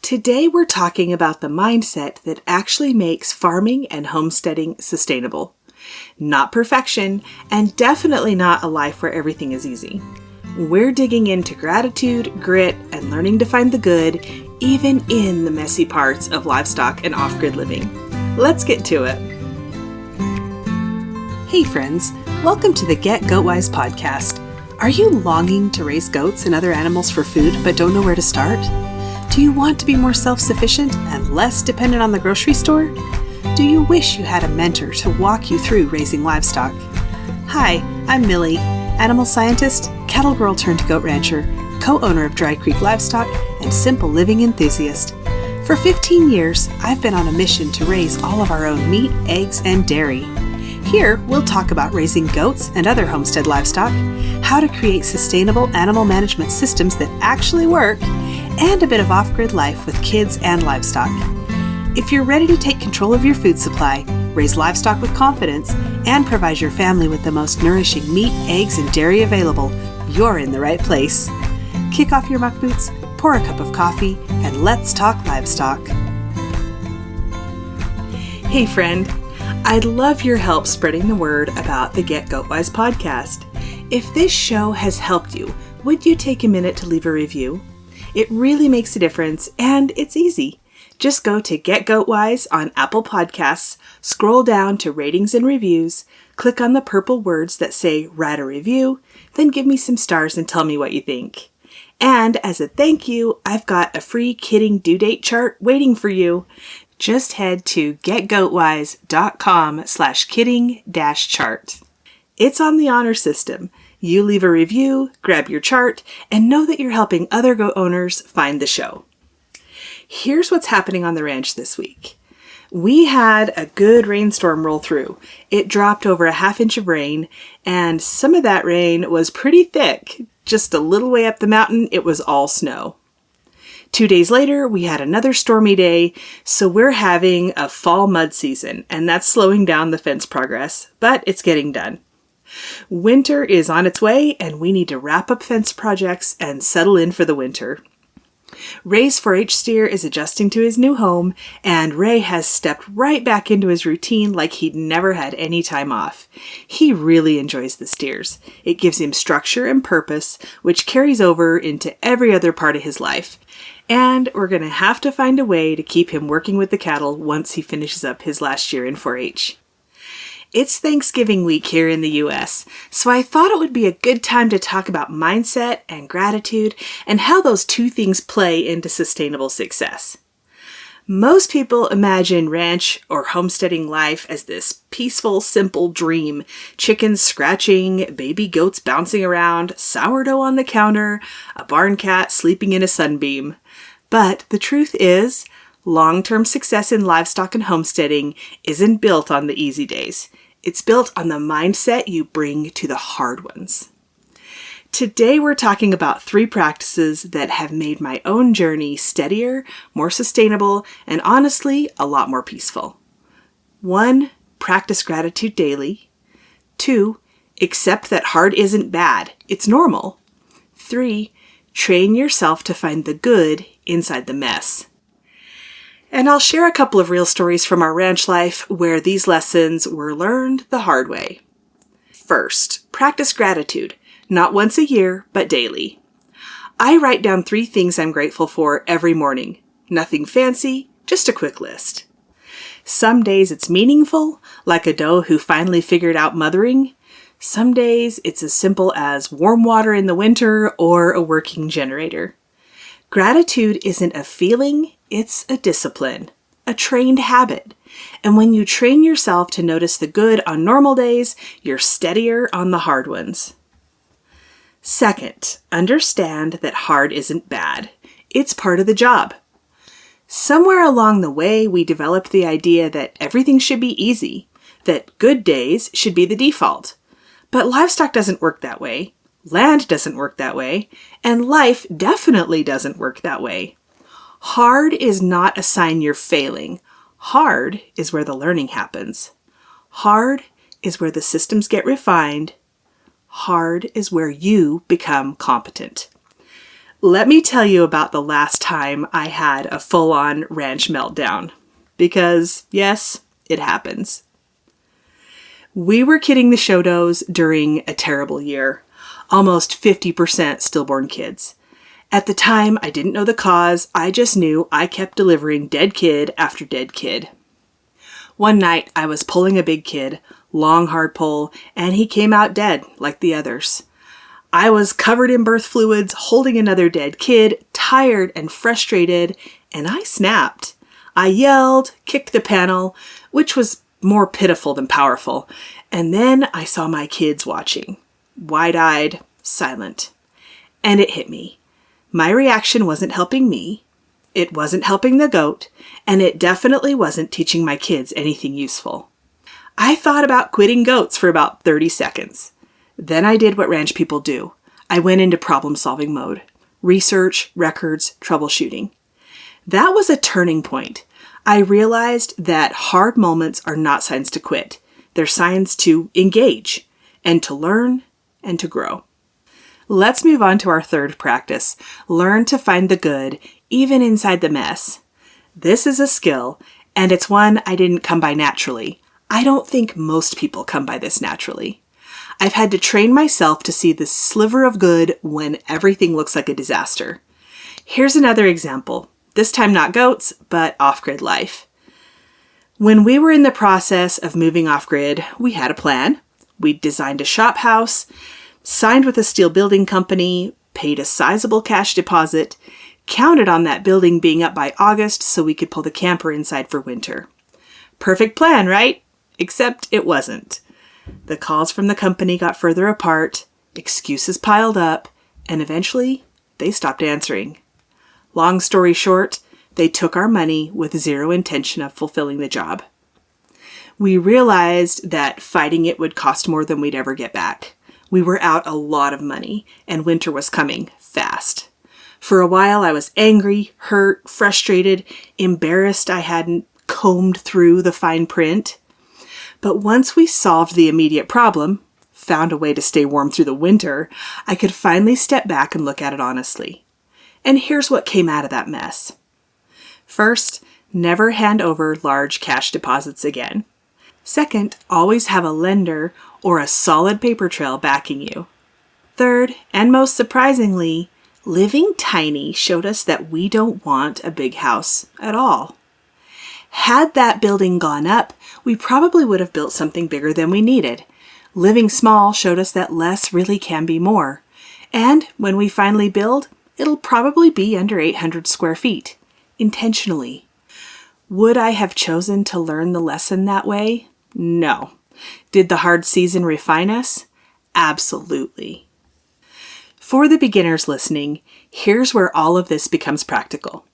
Today we're talking about the mindset that actually makes farming and homesteading sustainable. Not perfection, and definitely not a life where everything is easy. We're digging into gratitude, grit, and learning to find the good, even in the messy parts of livestock and off-grid living. Let's get to it. Hey friends, welcome to the Get Goat-Wise podcast. Are you longing to raise goats and other animals for food but don't know where to start? Do you want to be more self-sufficient and less dependent on the grocery store? Do you wish you had a mentor to walk you through raising livestock? Hi, I'm Millie, animal scientist, cattle girl turned goat rancher, co-owner of Dry Creek Livestock, and simple living enthusiast. For 15 years, I've been on a mission to raise all of our own meat, eggs, and dairy. Here, we'll talk about raising goats and other homestead livestock, how to create sustainable animal management systems that actually work, and a bit of off-grid life with kids and livestock. If you're ready to take control of your food supply, raise livestock with confidence, and provide your family with the most nourishing meat, eggs, and dairy available, you're in the right place. Kick off your muck boots, pour a cup of coffee, and let's talk livestock. Hey friend, I'd love your help spreading the word about the Get Goat-Wise podcast. If this show has helped you, would you take a minute to leave a review? It really makes a difference, and it's easy. Just go to Get Goat-Wise on Apple Podcasts, scroll down to Ratings and Reviews, click on the purple words that say Write a Review, then give me some stars and tell me what you think. And as a thank you, I've got a free kidding due date chart waiting for you. Just head to getgoatwise.com/kidding-chart. It's on the honor system. You leave a review, grab your chart, and know that you're helping other goat owners find the show. Here's what's happening on the ranch this week. We had a good rainstorm roll through. It dropped over a half inch of rain, and some of that rain was pretty thick. Just a little way up the mountain, it was all snow. 2 days later, we had another stormy day, so we're having a fall mud season, and that's slowing down the fence progress, but it's getting done. Winter is on its way, and we need to wrap up fence projects and settle in for the winter. Ray's 4-H steer is adjusting to his new home, and Ray has stepped right back into his routine like he'd never had any time off. He really enjoys the steers. It gives him structure and purpose, which carries over into every other part of his life. And we're going to have to find a way to keep him working with the cattle once he finishes up his last year in 4-H. It's Thanksgiving week here in the U.S., so I thought it would be a good time to talk about mindset and gratitude and how those two things play into sustainable success. Most people imagine ranch or homesteading life as this peaceful, simple dream. Chickens scratching, baby goats bouncing around, sourdough on the counter, a barn cat sleeping in a sunbeam. But the truth is, long-term success in livestock and homesteading isn't built on the easy days. It's built on the mindset you bring to the hard ones. Today we're talking about 3 practices that have made my own journey steadier, more sustainable, and honestly, a lot more peaceful. 1. Practice gratitude daily. 2. Accept that hard isn't bad. It's normal. 3. Train yourself to find the good inside the mess. And I'll share a couple of real stories from our ranch life where these lessons were learned the hard way. First, practice gratitude, not once a year, but daily. I write down 3 things I'm grateful for every morning. Nothing fancy, just a quick list. Some days it's meaningful, like a doe who finally figured out mothering. Some days it's as simple as warm water in the winter or a working generator. Gratitude isn't a feeling, it's a discipline, a trained habit. And when you train yourself to notice the good on normal days, you're steadier on the hard ones. Second, understand that hard isn't bad. It's part of the job. Somewhere along the way, we developed the idea that everything should be easy, that good days should be the default. But livestock doesn't work that way. Land doesn't work that way, and life definitely doesn't work that way. Hard is not a sign you're failing. Hard is where the learning happens. Hard is where the systems get refined. Hard is where you become competent. Let me tell you about the last time I had a full-on ranch meltdown. Because, yes, it happens. We were kidding the show does during a terrible year. Almost 50% stillborn kids. At the time, I didn't know the cause. I just knew I kept delivering dead kid after dead kid. One night, I was pulling a big kid, long hard pull, and he came out dead like the others. I was covered in birth fluids, holding another dead kid, tired and frustrated, and I snapped. I yelled, kicked the panel, which was more pitiful than powerful, and then I saw my kids watching, wide-eyed, silent. And it hit me. My reaction wasn't helping me, it wasn't helping the goat, and it definitely wasn't teaching my kids anything useful. I thought about quitting goats for about 30 seconds. Then I did what ranch people do. I went into problem-solving mode. Research, records, troubleshooting. That was a turning point. I realized that hard moments are not signs to quit. They're signs to engage and to learn and to grow. Let's move on to our third practice. Learn to find the good, even inside the mess. This is a skill, and it's one I didn't come by naturally. I don't think most people come by this naturally. I've had to train myself to see the sliver of good when everything looks like a disaster. Here's another example. This time not goats, but off-grid life. When we were in the process of moving off-grid, we had a plan. We designed a shop house, signed with a steel building company, paid a sizable cash deposit, counted on that building being up by August so we could pull the camper inside for winter. Perfect plan, right? Except it wasn't. The calls from the company got further apart, excuses piled up, and eventually they stopped answering. Long story short, they took our money with zero intention of fulfilling the job. We realized that fighting it would cost more than we'd ever get back. We were out a lot of money, and winter was coming fast. For a while, I was angry, hurt, frustrated, embarrassed I hadn't combed through the fine print. But once we solved the immediate problem, found a way to stay warm through the winter, I could finally step back and look at it honestly. And here's what came out of that mess. First, never hand over large cash deposits again. Second, always have a lender or a solid paper trail backing you. Third, and most surprisingly, living tiny showed us that we don't want a big house at all. Had that building gone up, we probably would have built something bigger than we needed. Living small showed us that less really can be more. And when we finally build, it'll probably be under 800 square feet, intentionally. Would I have chosen to learn the lesson that way? No. Did the hard season refine us? Absolutely. For the beginners listening, here's where all of this becomes practical.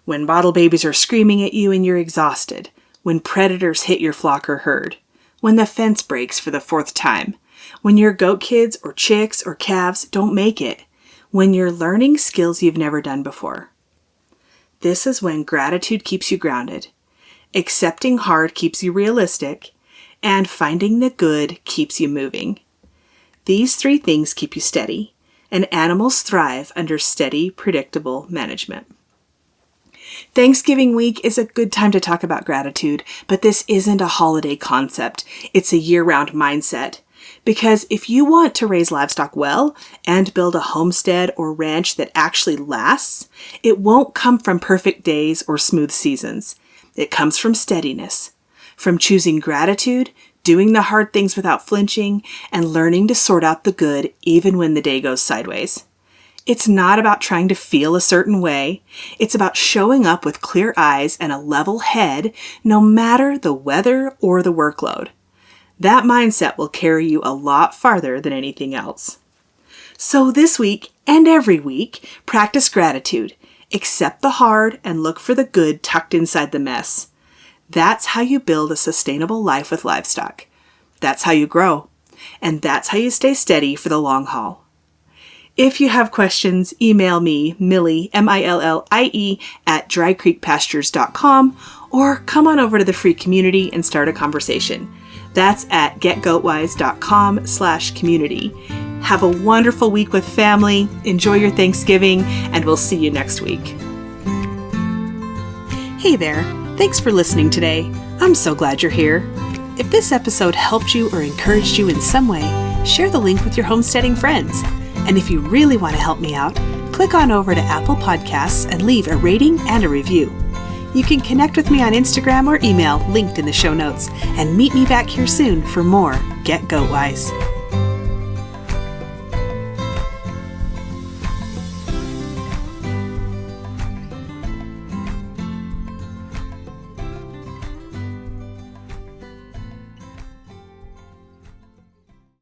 When bottle babies are screaming at you and you're exhausted, when predators hit your flock or herd, when the fence breaks for the 4th time, when your goat kids or chicks or calves don't make it, when you're learning skills you've never done before. This is when gratitude keeps you grounded, accepting hard keeps you realistic, and finding the good keeps you moving. These 3 things keep you steady, and animals thrive under steady, predictable management. Thanksgiving week is a good time to talk about gratitude, but this isn't a holiday concept. It's a year-round mindset. Because if you want to raise livestock well and build a homestead or ranch that actually lasts, it won't come from perfect days or smooth seasons. It comes from steadiness, from choosing gratitude, doing the hard things without flinching, and learning to sort out the good even when the day goes sideways. It's not about trying to feel a certain way. It's about showing up with clear eyes and a level head, no matter the weather or the workload. That mindset will carry you a lot farther than anything else. So this week and every week, practice gratitude. Accept the hard and look for the good tucked inside the mess. That's how you build a sustainable life with livestock. That's how you grow. And that's how you stay steady for the long haul. If you have questions, email me, Millie, Millie, at drycreekpastures.com, or come on over to the free community and start a conversation. That's at getgoatwise.com/community. Have a wonderful week with family. Enjoy your Thanksgiving, and we'll see you next week. Hey there. Thanks for listening today. I'm so glad you're here. If this episode helped you or encouraged you in some way, share the link with your homesteading friends. And if you really want to help me out, click on over to Apple Podcasts and leave a rating and a review. You can connect with me on Instagram or email linked in the show notes, and meet me back here soon for more Get Goat Wise.